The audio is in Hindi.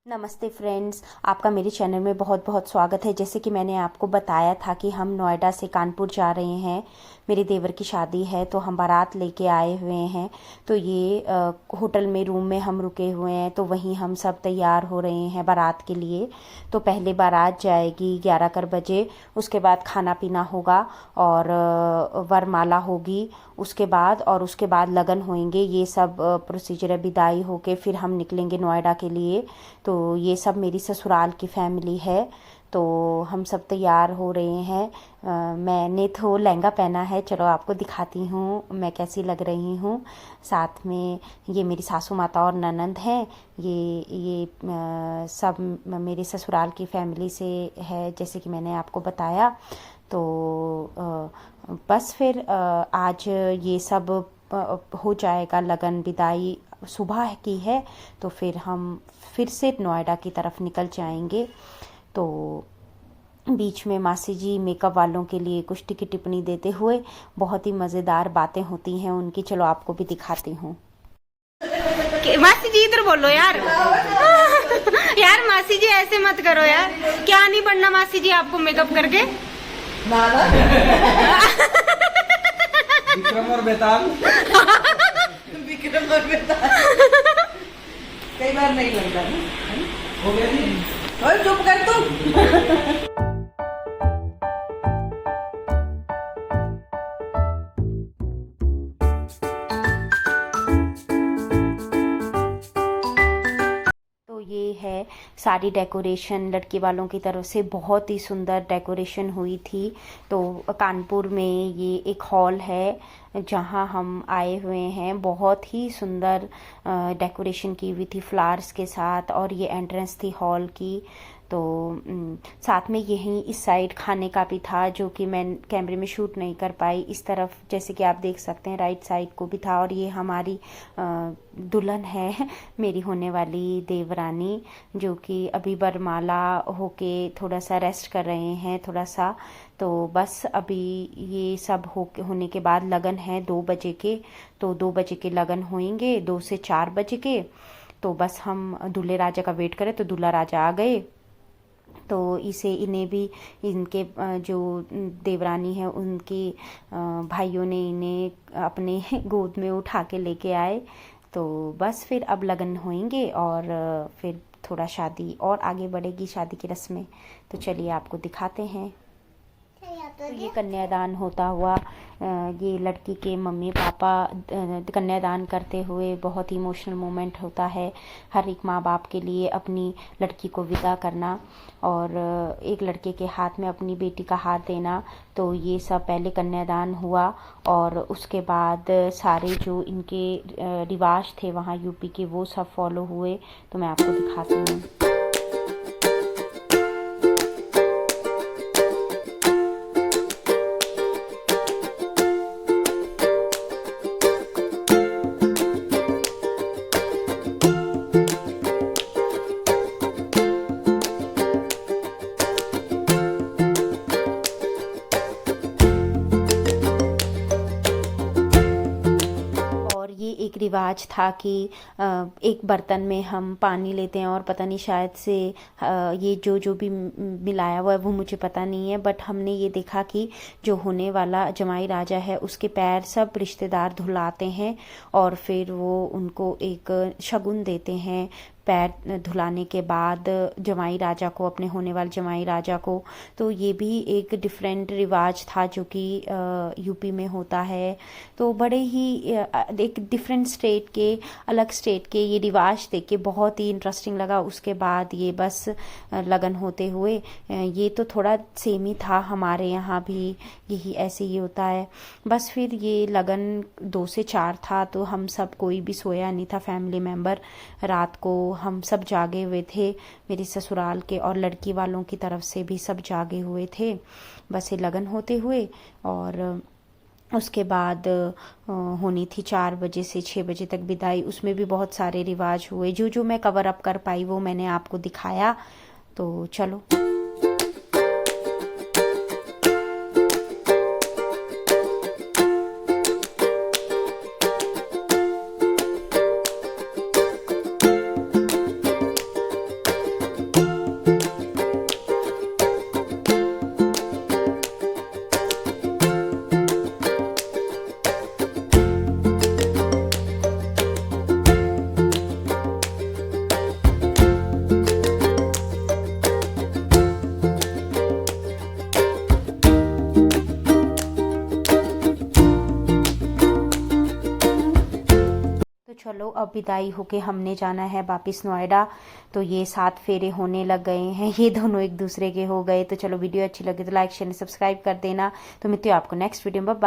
नमस्ते फ्रेंड्स, आपका मेरे चैनल में बहुत बहुत स्वागत है। जैसे कि मैंने आपको बताया था कि हम नोएडा से कानपुर जा रहे हैं, मेरे देवर की शादी है तो हम बारात लेके आए हुए हैं। तो ये होटल में रूम में हम रुके हुए हैं, तो वहीं हम सब तैयार हो रहे हैं बारात के लिए। तो पहले बारात जाएगी 11 बजे, उसके बाद खाना पीना होगा और वरमाला होगी उसके बाद लगन होंगे। ये सब प्रोसीजर है, विदाई होके फिर हम निकलेंगे नोएडा के लिए। तो ये सब मेरी ससुराल की फैमिली है। तो हम सब तैयार हो रहे हैं। मैंने तो लहंगा पहना है, चलो आपको दिखाती हूँ मैं कैसी लग रही हूँ। साथ में ये मेरी सासू माता और ननंद हैं। ये सब मेरे ससुराल की फैमिली से है, जैसे कि मैंने आपको बताया। तो बस फिर आज ये सब हो जाएगा। लगन विदाई सुबह की है, तो फिर हम फिर से नोएडा की तरफ निकल जाएंगे। तो बीच में मासी जी मेकअप वालों के लिए कुछ टिप्पणी टिप्पणी देते हुए बहुत ही मज़ेदार बातें होती हैं उनकी। चलो आपको भी दिखाती हूँ। मासी जी इधर बोलो यार। यार मासी जी ऐसे मत करो यार, क्या नहीं बनना मासी जी आपको मेकअप करके। विक्रम और बेताल। विक्रम और बेताल कई बार नहीं लगता ना। हो गया जी, और चुप कर तू। तो ये है सारी डेकोरेशन लड़के वालों की तरफ से, बहुत ही सुंदर डेकोरेशन हुई थी। तो कानपुर में ये एक हॉल है जहाँ हम आए हुए हैं। बहुत ही सुंदर डेकोरेशन की हुई थी फ्लावर्स के साथ, और ये एंट्रेंस थी हॉल की। तो साथ में यहीं इस साइड खाने का भी था, जो कि मैं कैमरे में शूट नहीं कर पाई। इस तरफ जैसे कि आप देख सकते हैं राइट साइड को भी था। और ये हमारी दुल्हन है, मेरी होने वाली देवरानी, जो कि अभी बरमाला होके थोड़ा सा रेस्ट कर रहे हैं थोड़ा सा। तो बस अभी ये सब होने के बाद लगन है 2 बजे के। तो 2 बजे के लगन होंगे, 2 से 4 बजे के। तो बस हम दूल्हे राजा का वेट करें, तो दूल्हा राजा आ गए। तो इन्हें भी इनके जो देवरानी है उनके भाइयों ने इन्हें अपने गोद में उठा के लेके आए। तो बस फिर अब लगन होंगे और फिर थोड़ा शादी और आगे बढ़ेगी, शादी की रस्में। तो चलिए आपको दिखाते हैं। तो ये कन्यादान होता हुआ, ये लड़की के मम्मी पापा कन्यादान करते हुए, बहुत ही इमोशनल मोमेंट होता है हर एक माँ बाप के लिए, अपनी लड़की को विदा करना और एक लड़के के हाथ में अपनी बेटी का हाथ देना। तो ये सब पहले कन्यादान हुआ और उसके बाद सारे जो इनके रिवाज थे वहाँ यूपी के, वो सब फॉलो हुए। तो मैं आपको दिखाती हूँ। एक रिवाज था कि एक बर्तन में हम पानी लेते हैं और पता नहीं शायद से ये जो भी मिलाया हुआ है वो मुझे पता नहीं है, बट हमने ये देखा कि जो होने वाला जमाई राजा है उसके पैर सब रिश्तेदार धुलाते हैं और फिर वो उनको एक शगुन देते हैं पैर धुलाने के बाद जमाई राजा को, अपने होने वाले जमाई राजा को। तो ये भी एक डिफरेंट रिवाज था जो कि यूपी में होता है। तो बड़े ही एक डिफरेंट स्टेट के, अलग स्टेट के ये रिवाज देख के बहुत ही इंटरेस्टिंग लगा। उसके बाद ये बस लगन होते हुए, ये तो थोड़ा सेम ही था, हमारे यहाँ भी यही ऐसे ही होता है। बस फिर ये लगन 2 से 4 था, तो हम सब कोई भी सोया नहीं था फैमिली मेम्बर। रात को हम सब जागे हुए थे, मेरे ससुराल के और लड़की वालों की तरफ से भी सब जागे हुए थे। बस ये लगन होते हुए और उसके बाद होनी थी 4 बजे से 6 बजे तक विदाई। उसमें भी बहुत सारे रिवाज हुए, जो मैं कवर अप कर पाई वो मैंने आपको दिखाया। तो चलो। चलो अब विदाई होके हमने जाना है वापस नोएडा। तो ये 7 फेरे होने लग गए हैं, ये दोनों एक दूसरे के हो गए। तो चलो वीडियो अच्छी लगे तो लाइक शेयर सब्सक्राइब कर देना। तो मिलती हूँ आपको नेक्स्ट वीडियो में।